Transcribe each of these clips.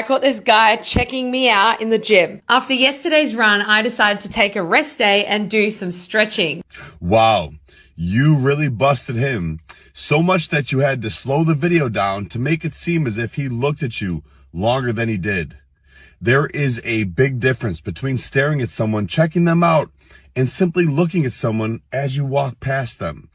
caught this guy checking me out in the gym. After yesterday's run, I decided to take a rest day and do some stretching. Wow, you really busted him. So much that you had to slow the video down to make it seem as if he looked at you longer than he did. There is a big difference between staring at someone, checking them out, and simply looking at someone as you walk past them.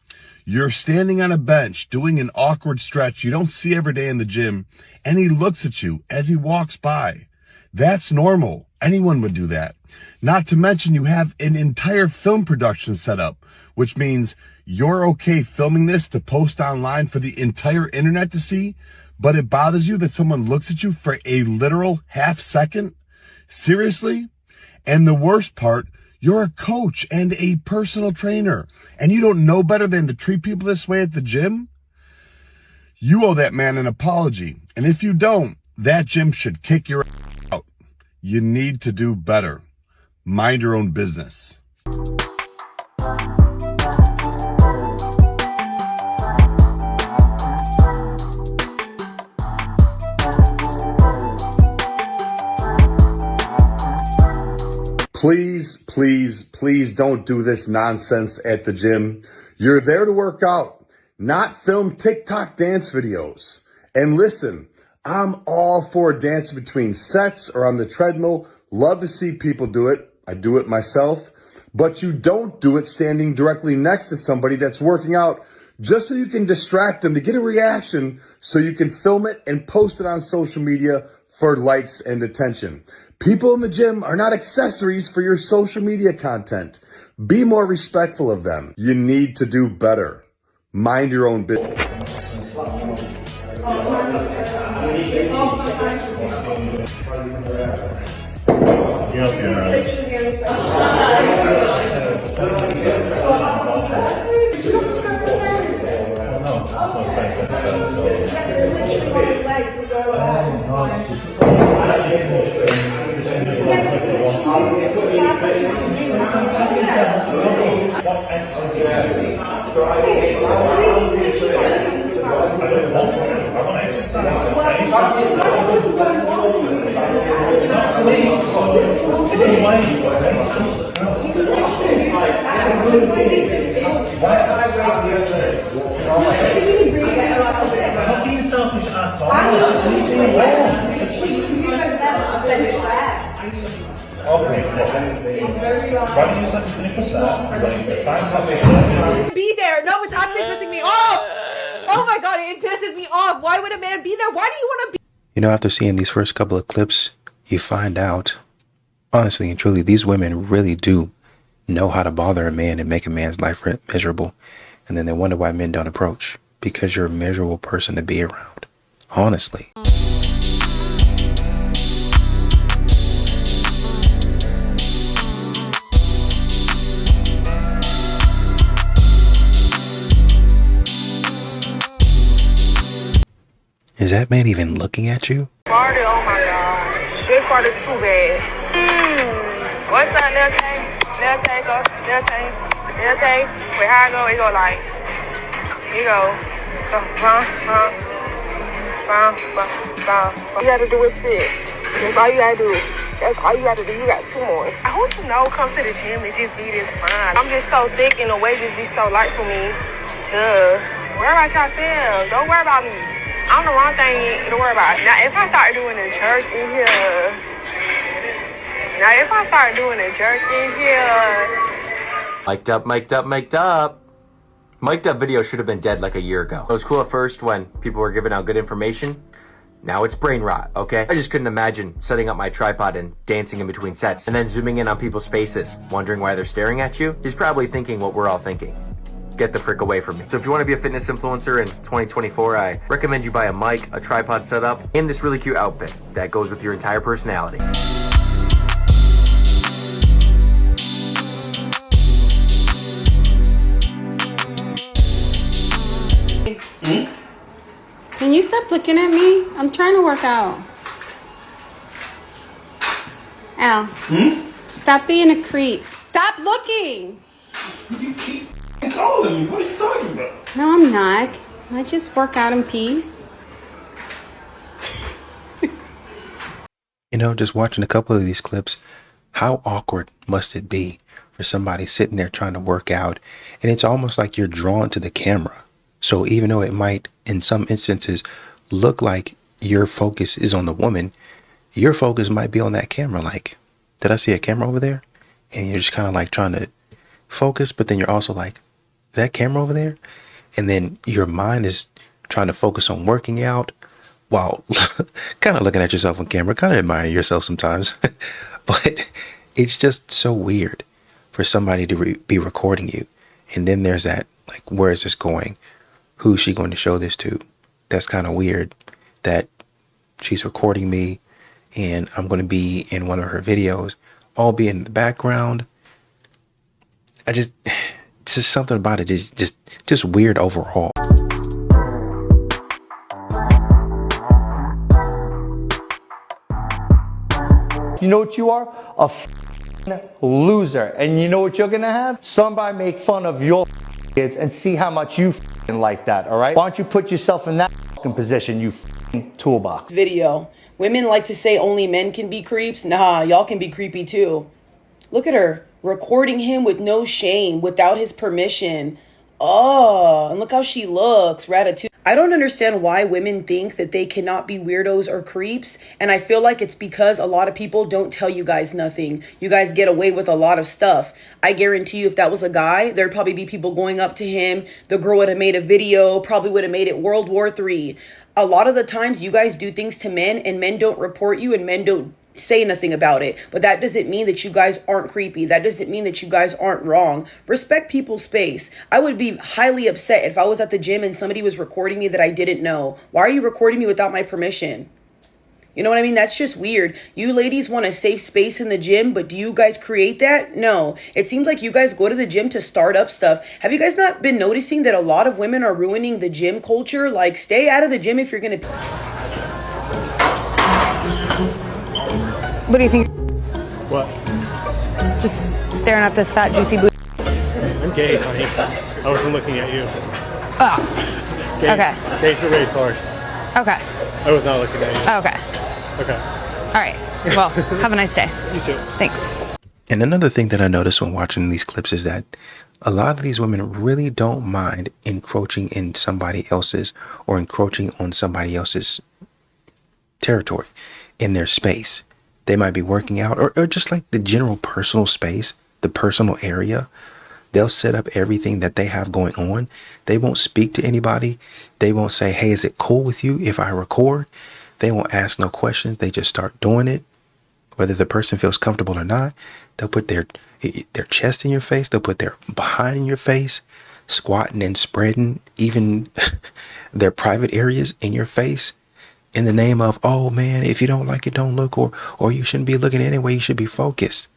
You're standing on a bench doing an awkward stretch you don't see every day in the gym, and he looks at you as he walks by. That's normal. Anyone would do that. Not to mention you have an entire film production set up, which means you're okay filming this to post online for the entire internet to see, but it bothers you that someone looks at you for a literal half second? Seriously? And the worst part, you're a coach and a personal trainer, and you don't know better than to treat people this way at the gym? You owe that man an apology, and if you don't, that gym should kick your ass out. You need to do better. Mind your own business. Please, please, please don't do this nonsense at the gym. You're there to work out, not film TikTok dance videos. And listen, I'm all for dancing between sets or on the treadmill. Love to see people do it. I do it myself. But you don't do it standing directly next to somebody that's working out just so you can distract them to get a reaction so you can film it and post it on social media for likes and attention. People in the gym are not accessories for your social media content. Be more respectful of them. You need to do better. Mind your own business. Be there. No, it's actually pissing me off. Oh my god, it pisses me off. Why would a man be there? Why do you want to be? You know, after seeing these first couple of clips, you find out, honestly and truly, these women really do know how to bother a man and make a man's life miserable. And then they wonder why men don't approach. Because you're a miserable person to be around. Honestly. Is that man even looking at you? Farted, oh my god. Straight fart is too bad. What's that, Lil Tay? Lil Tay go, Lil Tay, Lil Tay. Wait, how I go? It go like, you gotta do is sit. That's all you gotta do. That's all you gotta do. You got two more. I hope you know, come to the gym and just be this fine. I'm just so thick and the weight just be so light for me to worry about yourself. Don't worry about me. I'm the wrong thing to worry about. Now, if I start doing a jerk in here, Mic'd up, mic'd up, mic'd up. Mic'd up video should have been dead like a year ago. It was cool at first when people were giving out good information. Now it's brain rot, okay? I just couldn't imagine setting up my tripod and dancing in between sets and then zooming in on people's faces, wondering why they're staring at you. He's probably thinking what we're all thinking. Get the frick away from me. So if you want to be a fitness influencer in 2024, I recommend you buy a mic, a tripod setup, and this really cute outfit that goes with your entire personality. Can you stop looking at me? I'm trying to work out. Al. Stop being a creep. Stop looking. You keep calling me. What are you talking about? No, I'm not. I just work out in peace. You know, just watching a couple of these clips, how awkward must it be for somebody sitting there trying to work out, and it's almost like you're drawn to the camera. So even though it might, in some instances, look like your focus is on the woman, your focus might be on that camera. Like, did I see a camera over there? And you're just kind of like trying to focus, but then you're also like, is that camera over there? And then your mind is trying to focus on working out while kind of looking at yourself on camera, kind of admiring yourself sometimes. But it's just so weird for somebody to be recording you. And then there's that, like, where is this going? Who's she going to show this to? That's kind of weird that she's recording me and I'm going to be in one of her videos, all be in the background. Just something about it is just weird overall. You know what you are? A loser. And you know what you're gonna have? Somebody make fun of your kids and see how much you like that, all right? Why don't you put yourself in that position, you toolbox? Video. Women like to say only men can be creeps. Nah, y'all can be creepy too. Look at her, recording him with no shame, without his permission. Oh, and look how she looks, Ratatouille. I don't understand why women think that they cannot be weirdos or creeps, and I feel like it's because a lot of people don't tell you guys nothing. You guys get away with a lot of stuff. I guarantee you if that was a guy, there'd probably be people going up to him. The girl would have made a video, probably would have made it World War III. A lot of the times you guys do things to men and men don't report you and men don't say nothing about it. But that doesn't mean that you guys aren't creepy. That doesn't mean that you guys aren't wrong. Respect people's space. I would be highly upset if I was at the gym and somebody was recording me that I didn't know. Why are you recording me without my permission? You know what I mean? That's just weird. You ladies want a safe space in the gym, but do you guys create that? No. It seems like you guys go to the gym to start up stuff. Have you guys not been noticing that a lot of women are ruining the gym culture? Like, stay out of the gym if you're gonna... What do you think? What? Just staring at this fat, juicy booty. I'm gay, honey. I wasn't looking at you. Oh. Gay, Okay. Gay's a racehorse. Okay. I was not looking at you. Okay. Okay. All right. Well, have a nice day. You too. Thanks. And another thing that I noticed when watching these clips is that a lot of these women really don't mind encroaching in somebody else's or encroaching on somebody else's territory, in their space. They might be working out or just like the general personal space, the personal area. They'll set up everything that they have going on. They won't speak to anybody. They won't say, hey, is it cool with you if I record? They won't ask no questions. They just start doing it. Whether the person feels comfortable or not, they'll put their chest in your face. They'll put their behind in your face, squatting and spreading even their private areas in your face. In the name of, oh man, if you don't like it, don't look, or you shouldn't be looking anyway, you should be focused.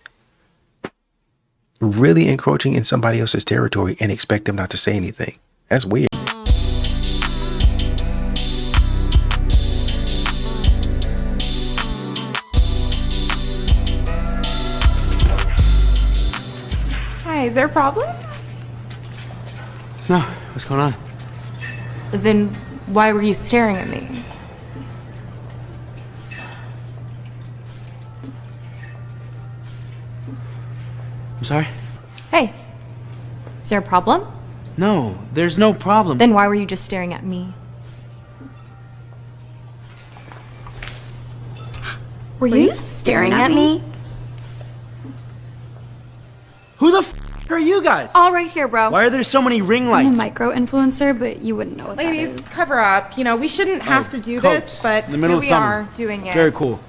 Really encroaching in somebody else's territory and expect them not to say anything. That's weird. Hi, is there a problem? No, what's going on? Then why were you staring at me? I'm sorry? Hey, is there a problem? No, there's no problem. Then why were you just staring at me? Were you staring at me? Who the f are you guys? All right here, bro. Why are there so many ring I'm a lights? micro-influencer, but you wouldn't know what that Ladies, is. cover up. You know, we shouldn't have to do Copes, this, but in the middle here of we summer. are doing it. Very cool.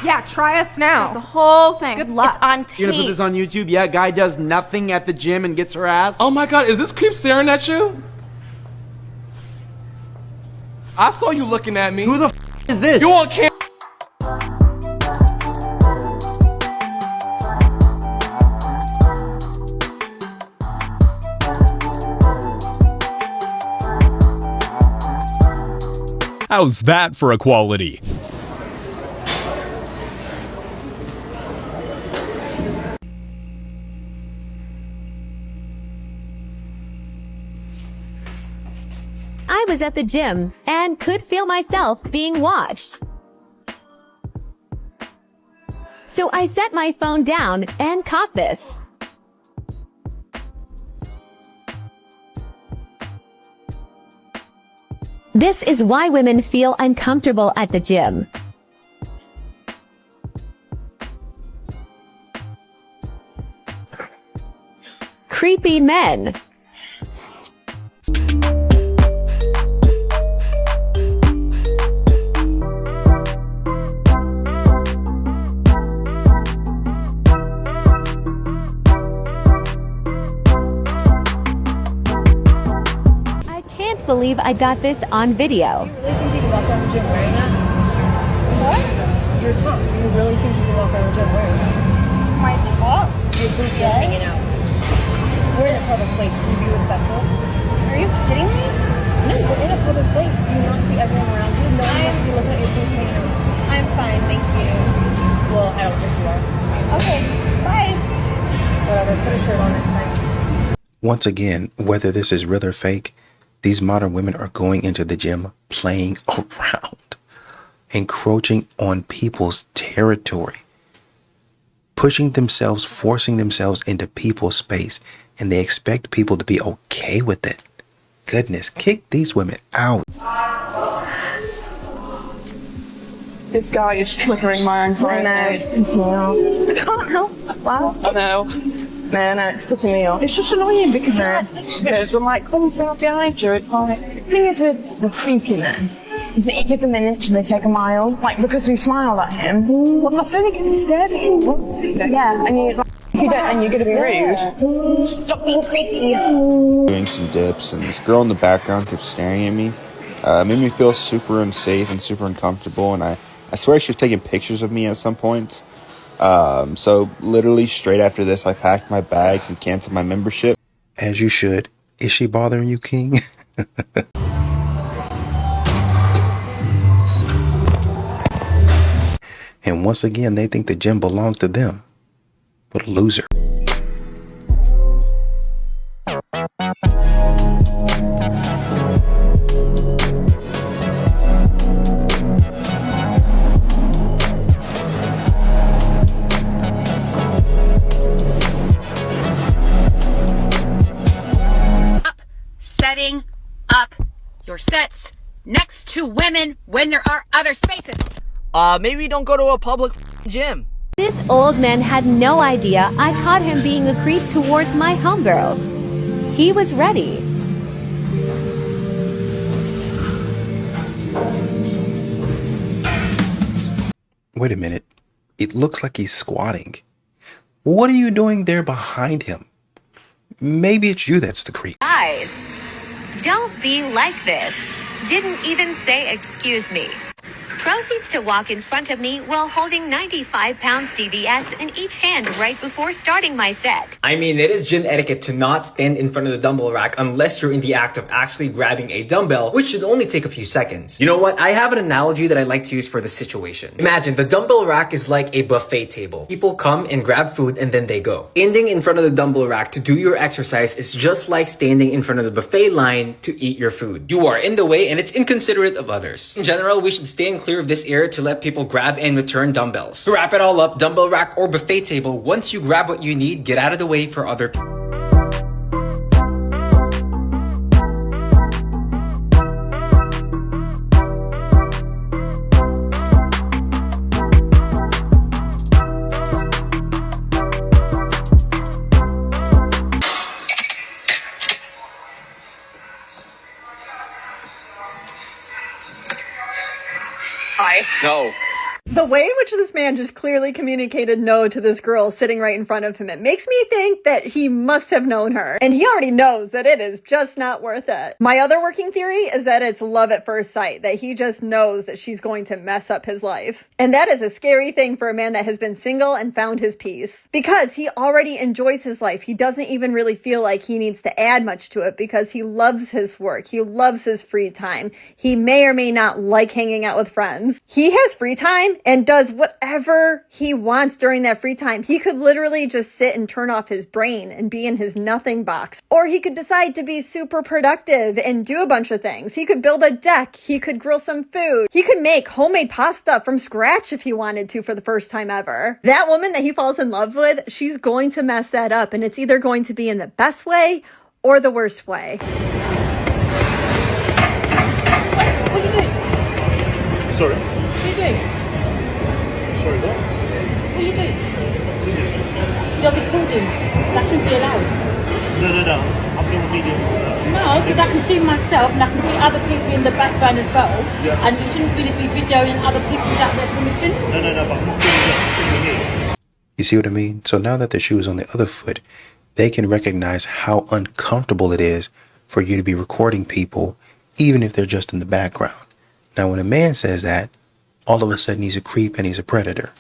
Yeah, try us The now. whole thing. Good luck. It's on tape. You're gonna put this on YouTube? Yeah, guy does nothing at the gym and gets harassed? Oh my god, is this creep staring at you? I saw you looking at me. Who the f is this? You on camera? How's that for equality? I was at the gym and could feel myself being watched. So I set my phone down and caught this. This is why women feel uncomfortable at the gym. Creepy men. I can't believe I got this on video. Do you really think you can walk around the gym wearing that? What? Your top. Do you really think you can walk around the gym wearing that? My top? Your boots are hanging out. We're in a public place. Can you be respectful? Are you kidding me? No, we're in a public place. Do you not see everyone around you? No one wants to be looking at your boots hanging out. I'm fine, thank you. Well, I don't think you are. Okay, bye. Whatever, put a shirt on next time. Once again, whether this is real or fake, these modern women are going into the gym playing around, encroaching on people's territory, pushing themselves, forcing themselves into people's space, and they expect people to be okay with it. Goodness, kick these women out. This guy is triggering my anxiety. I know, it's pissing me off. I can't help. Wow. I know. No, it's pissing me off. It's just annoying because I'm like, come down behind you. It's like, the thing is with the creepy men is that you give them an inch and they take a mile. Like, because we smiled at him. Well, that's only because he stares at you. Yeah, and you, like, if you don't, then you're going to be rude. Stop being creepy. Doing some dips, and this girl in the background kept staring at me. Made me feel super unsafe and super uncomfortable, and I swear she was taking pictures of me at some point. So literally straight after this, I packed my bags and canceled my membership. As you should. Is she bothering you, King? And once again, they think the gym belongs to them. What a loser. Setting up your sets next to women when there are other spaces. Maybe don't go to a public gym. This old man had no idea I caught him being a creep towards my homegirls. He was ready. Wait a minute. It looks like he's squatting. What are you doing there behind him? Maybe it's you that's the creep. Guys, don't be like this. Didn't even say excuse me. Proceeds to walk in front of me while holding 95 pounds DBS in each hand right before starting my set. I mean, it is gym etiquette to not stand in front of the dumbbell rack unless you're in the act of actually grabbing a dumbbell, which should only take a few seconds. You know what? I have an analogy that I like to use for this situation. Imagine the dumbbell rack is like a buffet table. People come and grab food and then they go. Standing in front of the dumbbell rack to do your exercise is just like standing in front of the buffet line to eat your food. You are in the way and it's inconsiderate of others. In general, we should stay clear of this area to let people grab and return dumbbells. To wrap it all up, dumbbell rack or buffet table, once you grab what you need, get out of the way for other people. Hi. No. The way in which this man just clearly communicated no to this girl sitting right in front of him, it makes me think that he must have known her. And he already knows that it is just not worth it. My other working theory is that it's love at first sight, that he just knows that she's going to mess up his life. And that is a scary thing for a man that has been single and found his peace. Because he already enjoys his life. He doesn't even really feel like he needs to add much to it because he loves his work. He loves his free time. He may or may not like hanging out with friends. He has free time time and does whatever he wants during that free time. He could literally just sit and turn off his brain and be in his nothing box. Or he could decide to be super productive and do a bunch of things. He could build a deck. He could grill some food. He could make homemade pasta from scratch if he wanted to for the first time ever. That woman that he falls in love with, she's going to mess that up, and it's either going to be in the best way or the worst way. Sorry. What are you doing? Sorry, what? What are you doing? You're recording. That shouldn't be allowed. No. I'm doing a video. No, because I can see myself and I can see other people in the background as well. Yeah. And you shouldn't really be videoing other people without their permission. No, but I'm not doing that. I'm doing it. You see what I mean? So now that the shoe is on the other foot, they can recognize how uncomfortable it is for you to be recording people, even if they're just in the background. Now, when a man says that, all of a sudden he's a creep and he's a predator.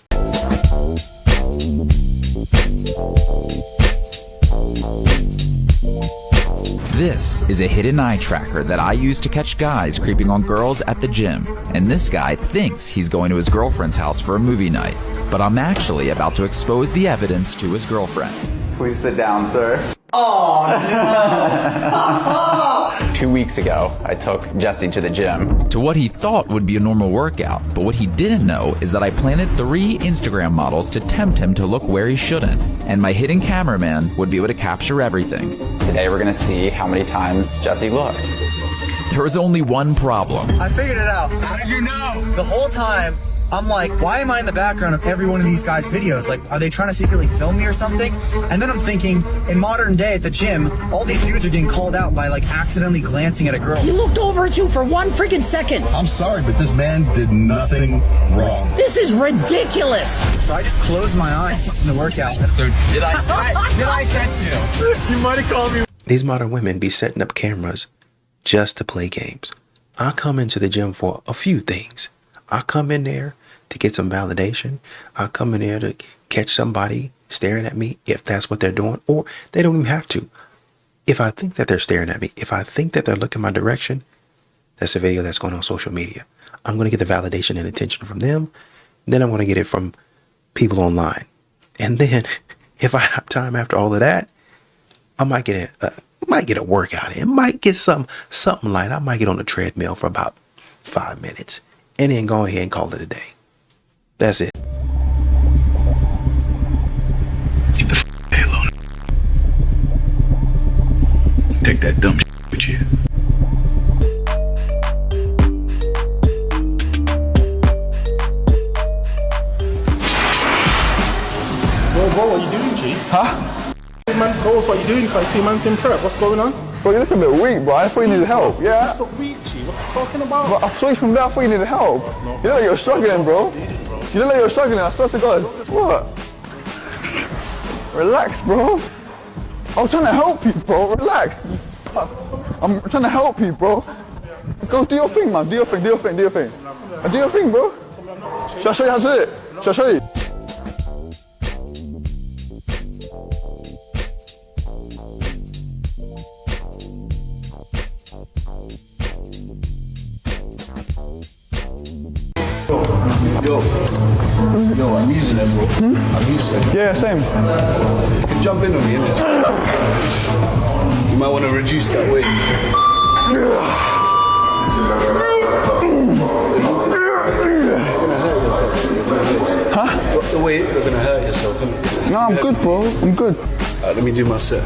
This is a hidden eye tracker that I use to catch guys creeping on girls at the gym. And this guy thinks he's going to his girlfriend's house for a movie night. But I'm actually about to expose the evidence to his girlfriend. Please sit down, sir. Oh, no! 2 weeks ago, I took Jesse to the gym. To what he thought would be a normal workout, but what he didn't know is that I planted 3 Instagram models to tempt him to look where he shouldn't. And my hidden cameraman would be able to capture everything. Today we're gonna see how many times Jesse looked. There was only one problem. I figured it out. How did you know? The whole time, I'm like, why am I in the background of every one of these guys' videos? Like, are they trying to secretly film me or something? And then I'm thinking, in modern day at the gym, all these dudes are getting called out by like accidentally glancing at a girl. He looked over at you for 1 freaking second. I'm sorry, but this man did nothing wrong. This is ridiculous. So I just closed my eye in the workout. So did I catch you? You might have called me. These modern women be setting up cameras just to play games. I come into the gym for a few things. I come in there to get some validation. I come in there to catch somebody staring at me if that's what they're doing, or they don't even have to. If I think that they're staring at me, if I think that they're looking my direction, that's a video that's going on social media. I'm going to get the validation and attention from them. Then I'm going to get it from people online. And then if I have time after all of that, I might get a workout in. Might get something light. I might get on the treadmill for about 5 minutes. And then go ahead and call it a day. That's it. Get the hell on. Take that dumb with you. Bro, what are you doing, G? Huh? Man's goals, what are you doing? Can I see man's in prep? What's going on? Bro, you look a bit weak, bro. I thought you needed help. Yeah? It's not weak, G. What's he talking about? But I saw you from there, I thought you needed help. No. You look like you're struggling, bro. You look like you're struggling, I swear to God. What? Relax, bro. I was trying to help you, bro. Relax. I'm trying to help you, bro. Go do your thing, man. Do your thing. Do your thing, bro. Shall I show you how to do it? Shall I show you? Yo, I'm using it, bro. I'm using it. Yeah, same. You can jump in on me, innit? You might want to reduce that weight. You're gonna hurt yourself. Huh? Drop the weight, you're gonna hurt yourself, innit? No, I'm good, bro. I'm good. Let me do my set.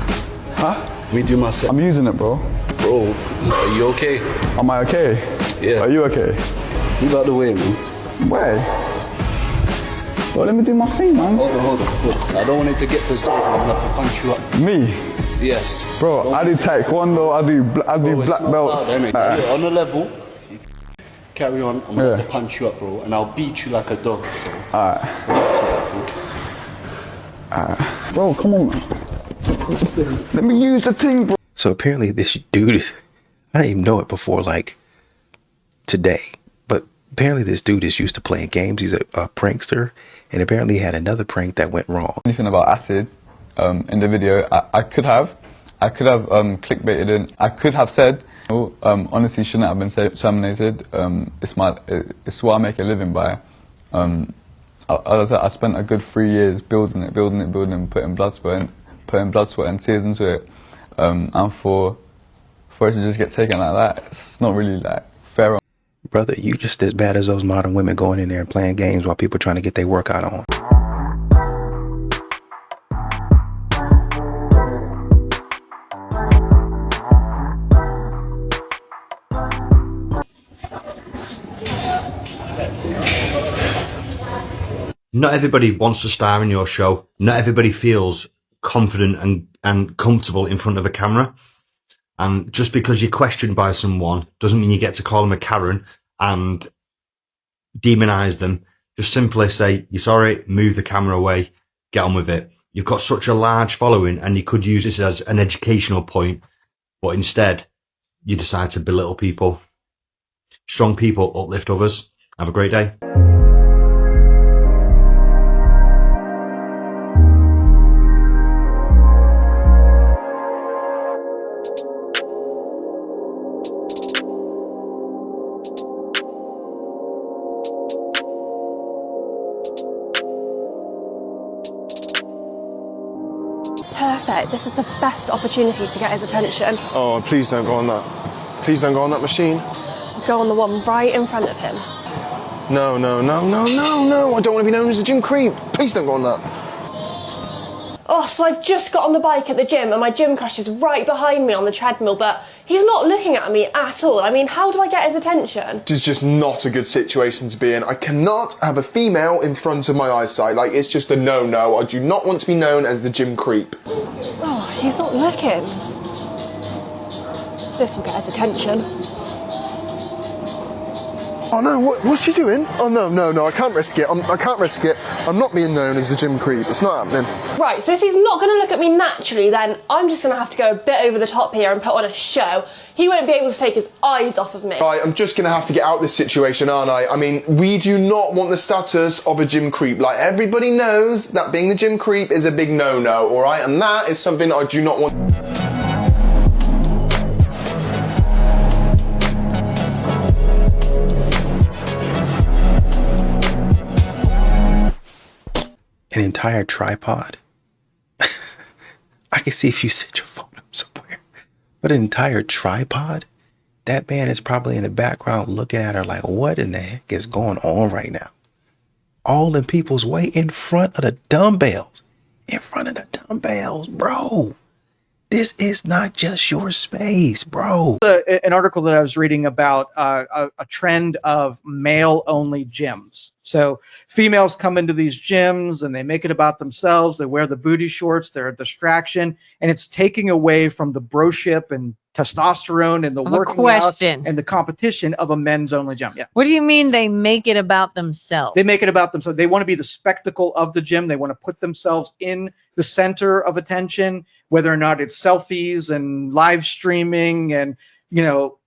Huh? Let me do my set. I'm using it, bro. Bro, are you okay? Am I okay? Yeah. Are you okay? Move out the way, man. Where? Well, let me do my thing, man. Hold on. I don't want it to get to the stage where I'm gonna have to punch you up. Me? Yes. Bro, I do taekwondo, I do black belts. On the level, carry on. I'm gonna have to punch you up, bro, and I'll beat you like a dog. So. Alright. Bro, come on, man. Let me use the thing, bro. So apparently this dude, I didn't even know it before, like, today. But apparently this dude is used to playing games. He's a prankster. And apparently he had another prank that went wrong. Anything about acid in the video, I could have clickbaited it. I could have said, honestly, shouldn't have been terminated. It's what I make a living by. I spent a good 3 years building it, putting blood, sweat, and tears into it. And for it to just get taken like that, it's not really like fair. Brother, you just as bad as those modern women going in there and playing games while people trying to get their workout on. Not everybody wants to star in your show. Not everybody feels confident and comfortable in front of a camera. And just because you're questioned by someone doesn't mean you get to call them a Karen and demonize them. Just simply say, you're sorry, move the camera away, get on with it. You've got such a large following and you could use this as an educational point, but instead you decide to belittle people. Strong people uplift others. Have a great day. Perfect. This is the best opportunity to get his attention. Oh, please don't go on that. Please don't go on that machine. Go on the one right in front of him. No. I don't want to be known as a gym creep. Please don't go on that. Oh, so I've just got on the bike at the gym and my gym crush is right behind me on the treadmill, but he's not looking at me at all. I mean, how do I get his attention? This is just not a good situation to be in. I cannot have a female in front of my eyesight. Like, it's just a no-no. I do not want to be known as the gym creep. Oh, he's not looking. This will get his attention. Oh no, what's she doing? Oh no, I can't risk it. I can't risk it. I'm not being known as the gym creep. It's not happening. Right, so if he's not going to look at me naturally, then I'm just going to have to go a bit over the top here and put on a show. He won't be able to take his eyes off of me. Right, I'm just going to have to get out of this situation, aren't I? I mean, we do not want the status of a gym creep. Like, everybody knows that being the gym creep is a big no-no, alright? And that is something I do not want. An entire tripod. I can see if you set your phone up somewhere. But an entire tripod? That man is probably in the background looking at her like, what in the heck is going on right now? All in people's way in front of the dumbbells. In front of the dumbbells, bro. This is not just your space, bro. An article that I was reading about a trend of male-only gyms. So females come into these gyms and they make it about themselves. They wear the booty shorts. They're a distraction, and it's taking away from the broship and testosterone and the working out and the competition of a men's-only gym. Yeah. What do you mean they make it about themselves? They make it about themselves. They want to be the spectacle of the gym. They want to put themselves in the center of attention, whether or not it's selfies and live streaming and, you know,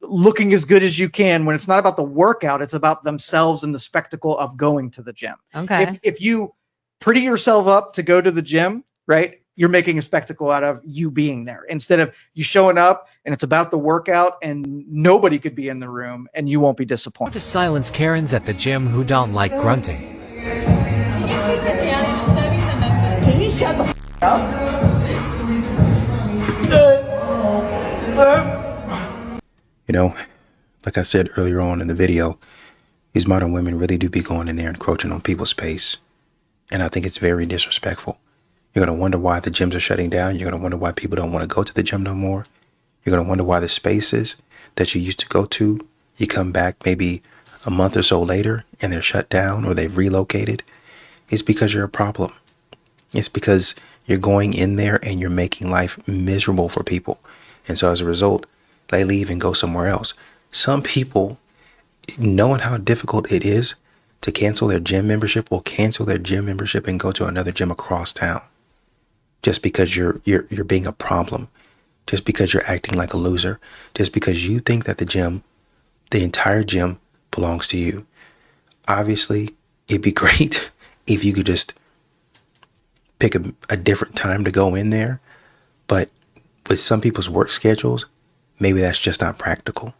looking as good as you can. When it's not about the workout, it's about themselves and the spectacle of going to the gym. Okay. If you pretty yourself up to go to the gym, right, you're making a spectacle out of you being there instead of you showing up and it's about the workout and nobody could be in the room and you won't be disappointed. To silence Karens at the gym who don't like grunting. Can you shut the f up? You know, like I said earlier on in the video, these modern women really do be going in there encroaching on people's space. And I think it's very disrespectful. You're going to wonder why the gyms are shutting down. You're going to wonder why people don't want to go to the gym no more. You're going to wonder why the spaces that you used to go to, you come back maybe a month or so later and they're shut down or they've relocated. It's because you're a problem. It's because you're going in there and you're making life miserable for people. And so as a result, they leave and go somewhere else. Some people, knowing how difficult it is to cancel their gym membership, will cancel their gym membership and go to another gym across town. Just because you're being a problem, just because you're acting like a loser, just because you think that the entire gym belongs to you. Obviously, it'd be great if you could just pick a different time to go in there. But with some people's work schedules, maybe that's just not practical.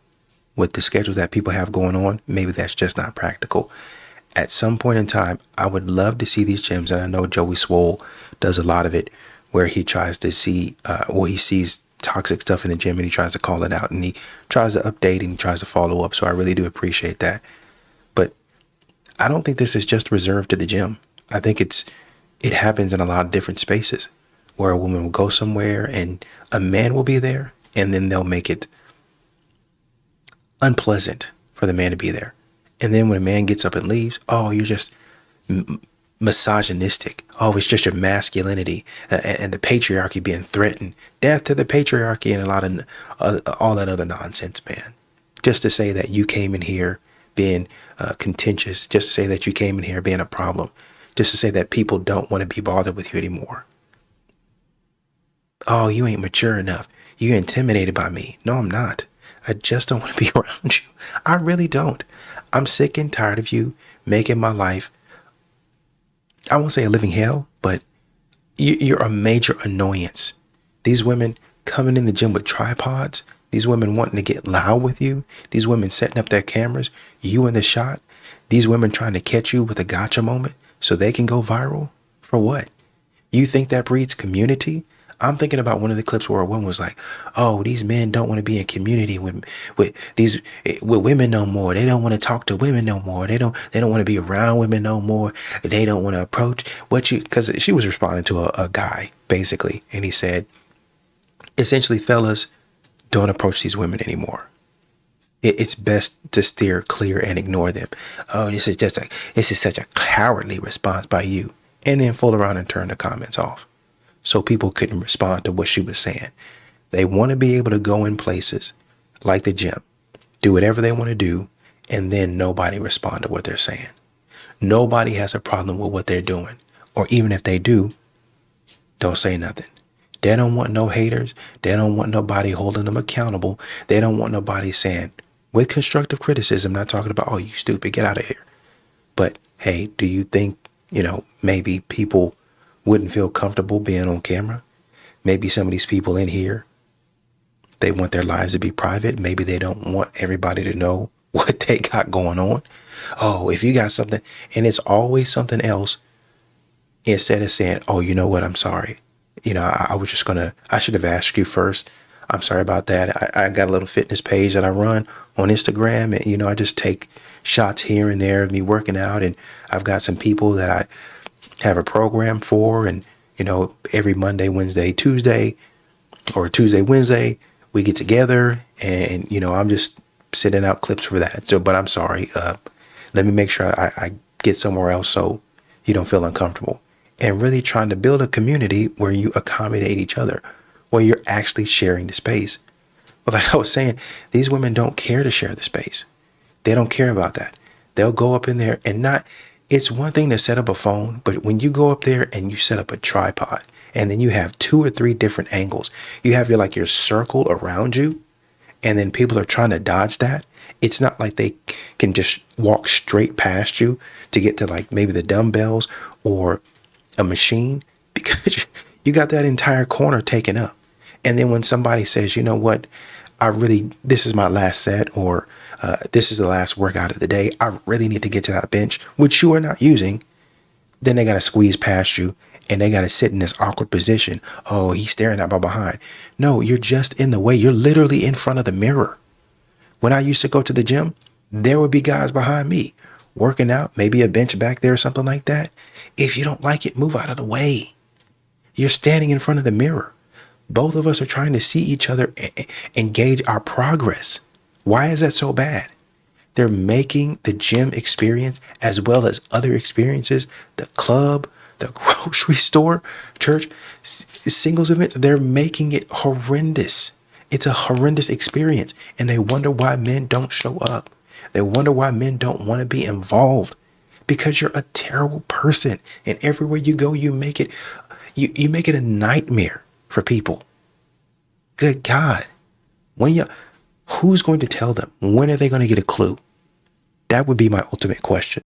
With the schedules that people have going on, maybe that's just not practical. at some point in time, I would love to see these gyms, and I know Joey Swole does a lot of it, where he tries to see, he sees toxic stuff in the gym and he tries to call it out and he tries to update and he tries to follow up. So I really do appreciate that. But I don't think this is just reserved to the gym. I think it happens in a lot of different spaces where a woman will go somewhere and a man will be there, and then they'll make it unpleasant for the man to be there. And then when a man gets up and leaves, oh, you're just misogynistic. Oh, it's just your masculinity and the patriarchy being threatened. Death to the patriarchy and a lot of all that other nonsense, man. Just to say that you came in here being contentious, just to say that you came in here being a problem, just to say that people don't want to be bothered with you anymore. Oh, you ain't mature enough. You're intimidated by me. No, I'm not. I just don't want to be around you. I really don't. I'm sick and tired of you making my life, I won't say a living hell, but you're a major annoyance. These women coming in the gym with tripods, these women wanting to get loud with you, these women setting up their cameras, you in the shot, these women trying to catch you with a gotcha moment so they can go viral. For what? You think that breeds community? I'm thinking about one of the clips where a woman was like, oh, these men don't want to be in community with women no more. They don't want to talk to women no more. They don't want to be around women no more. They don't want to approach because she was responding to a guy basically. And he said, essentially, fellas, don't approach these women anymore. It's best to steer clear and ignore them. Oh, this is such a cowardly response by you. And then fool around and turn the comments off. So people couldn't respond to what she was saying. They want to be able to go in places like the gym, do whatever they want to do, and then nobody respond to what they're saying. Nobody has a problem with what they're doing. Or even if they do, don't say nothing. They don't want no haters. They don't want nobody holding them accountable. They don't want nobody saying, with constructive criticism, not talking about, oh, you stupid, get out of here. But hey, do you think, maybe people wouldn't feel comfortable being on camera? Maybe some of these people in here, they want their lives to be private. Maybe they don't want everybody to know what they got going on. Oh, if you got something, and it's always something else, instead of saying, oh, you know what, I'm sorry. I should have asked you first. I'm sorry about that. I got a little fitness page that I run on Instagram, and, I just take shots here and there of me working out, and I've got some people that I have a program for, and every Monday, Wednesday, Tuesday, or Tuesday, Wednesday, we get together, and I'm just sending out clips for that. So, but I'm sorry. Let me make sure I get somewhere else so you don't feel uncomfortable. And really trying to build a community where you accommodate each other, where you're actually sharing the space. But like I was saying, these women don't care to share the space. They don't care about that. They'll go up in there and not. It's one thing to set up a phone, but when you go up there and you set up a tripod and then you have 2 or 3 different angles, you have your circle around you, and then people are trying to dodge that. It's not like they can just walk straight past you to get to maybe the dumbbells or a machine, because you got that entire corner taken up. And then when somebody says, you know what, this is my last set, or this is the last workout of the day, I really need to get to that bench, which you are not using, then they got to squeeze past you and they got to sit in this awkward position. Oh, he's staring at my behind. No, you're just in the way. You're literally in front of the mirror. When I used to go to the gym, there would be guys behind me working out, maybe a bench back there or something like that. If you don't like it, move out of the way. You're standing in front of the mirror. Both of us are trying to see each other and gauge our progress. Why is that so bad? They're making the gym experience, as well as other experiences, the club, the grocery store, church, singles events, they're making it horrendous. It's a horrendous experience. And they wonder why men don't show up. They wonder why men don't want to be involved. Because you're a terrible person. And everywhere you go, you make it a nightmare for people. Good God. Who's going to tell them? When are they going to get a clue? That would be my ultimate question.